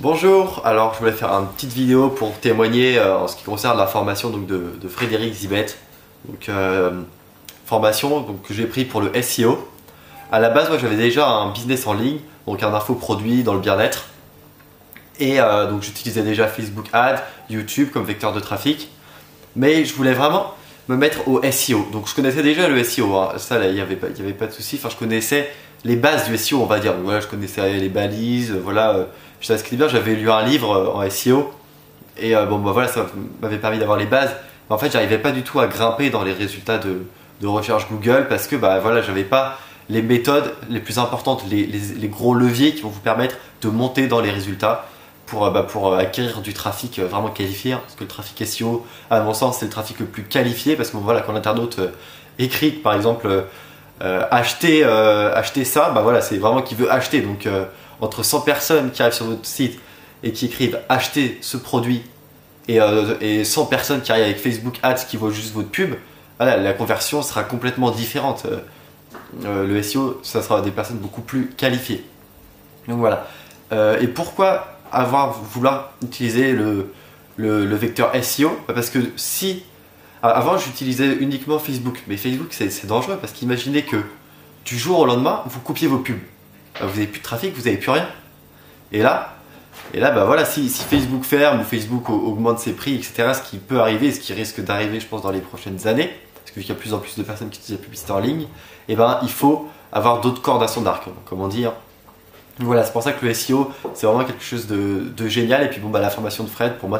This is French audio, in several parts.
Bonjour, alors je voulais faire une petite vidéo pour témoigner en ce qui concerne la formation donc, de Frédéric Zibet. Donc, formation donc, que j'ai pris pour le SEO. À la base, moi j'avais déjà un business en ligne, donc un infoproduit dans le bien-être. Et donc j'utilisais déjà Facebook Ads, YouTube comme vecteur de trafic. Mais je voulais vraiment me mettre au SEO. Donc je connaissais déjà le SEO, hein. Ça il n'y avait pas de souci. Enfin, je connaissais les bases du SEO, on va dire. Donc, voilà, je connaissais les balises, voilà. Je savais ce qu'il y avait. J'avais lu un livre en SEO et bon bah voilà, ça m'avait permis d'avoir les bases. Mais en fait, j'arrivais pas du tout à grimper dans les résultats de recherche Google parce que bah voilà, j'avais pas les méthodes les plus importantes, les gros leviers qui vont vous permettre de monter dans les résultats pour acquérir du trafic vraiment qualifié, hein. Parce que le trafic SEO, à mon sens, c'est le trafic le plus qualifié parce que bon, voilà, quand l'internaute écrit par exemple acheter ça, bah voilà, c'est vraiment qu'il veut acheter. Donc entre 100 personnes qui arrivent sur votre site et qui écrivent acheter ce produit et 100 personnes qui arrivent avec Facebook Ads qui voient juste votre pub, voilà, la conversion sera complètement différente. Le SEO, ça sera des personnes beaucoup plus qualifiées. Donc voilà. Et pourquoi vouloir utiliser le vecteur SEO? Parce que si avant j'utilisais uniquement Facebook, mais Facebook c'est dangereux parce qu'imaginez que du jour au lendemain vous coupiez vos pubs, vous n'avez plus de trafic, vous n'avez plus rien. Et là bah voilà, si Facebook ferme ou Facebook augmente ses prix, etc., ce qui peut arriver, ce qui risque d'arriver je pense dans les prochaines années, parce qu'il y a de plus en plus de personnes qui utilisent la publicité en ligne, et ben il faut avoir d'autres cordes à son arc, comme on dit, hein. Voilà, c'est pour ça que le SEO c'est vraiment quelque chose de génial. Et puis bon bah la formation de Fred pour moi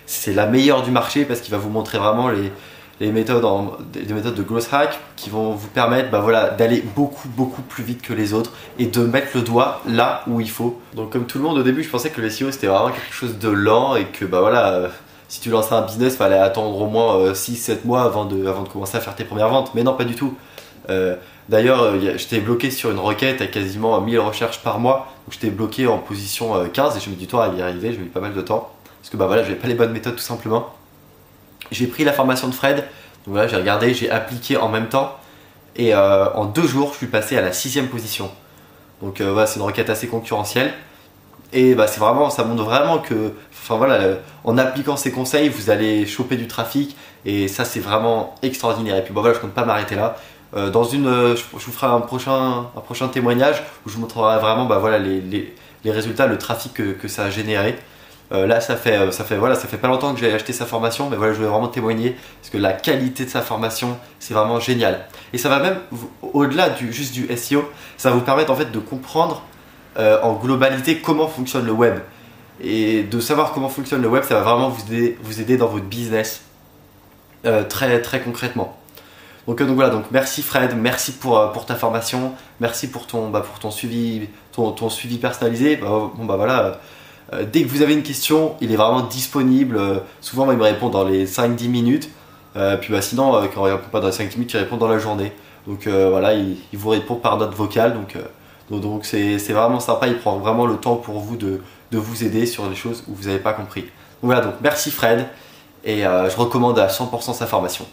c'est la meilleure du marché parce qu'il va vous montrer vraiment les méthodes de growth hack qui vont vous permettre bah voilà, d'aller beaucoup plus vite que les autres et de mettre le doigt là où il faut. Donc comme tout le monde au début je pensais que le SEO c'était vraiment quelque chose de lent et que bah voilà, si tu lançais un business il fallait attendre au moins 6-7 mois avant de commencer à faire tes premières ventes. Mais non, pas du tout. D'ailleurs, j'étais bloqué sur une requête à quasiment 1000 recherches par mois. Donc j'étais bloqué en position 15 et je mets du temps à y arriver, je mets pas mal de temps. Parce que bah voilà, j'avais pas les bonnes méthodes tout simplement. J'ai pris la formation de Fred, donc voilà, j'ai regardé, j'ai appliqué en même temps. Et en 2 jours, je suis passé à la 6e position. Donc voilà, c'est une requête assez concurrentielle. Et bah c'est vraiment, ça montre vraiment que, enfin voilà, en appliquant ces conseils, vous allez choper du trafic. Et ça c'est vraiment extraordinaire. Et puis bah voilà, je compte pas m'arrêter là. Je vous ferai un prochain témoignage où je vous montrerai vraiment bah, voilà, les résultats, le trafic que ça a généré. Là ça fait pas longtemps que j'ai acheté sa formation, mais voilà, je voulais vraiment témoigner parce que la qualité de sa formation c'est vraiment génial. Et ça va même au-delà juste du SEO, ça va vous permettre en fait de comprendre en globalité comment fonctionne le web. Et de savoir comment fonctionne le web, ça va vraiment vous aider dans votre business très concrètement. Donc voilà, donc merci Fred, merci pour ta formation, merci pour ton suivi, ton suivi personnalisé. Bon bah voilà, dès que vous avez une question, il est vraiment disponible. Souvent il me répond dans les 5-10 minutes. Puis bah sinon, quand il ne répond pas dans les 5-10 minutes, il répond dans la journée. Donc voilà, il vous répond par note vocale. Donc c'est vraiment sympa, il prend vraiment le temps pour vous de vous aider sur les choses où vous n'avez pas compris. Donc voilà, donc merci Fred, et je recommande à 100% sa formation.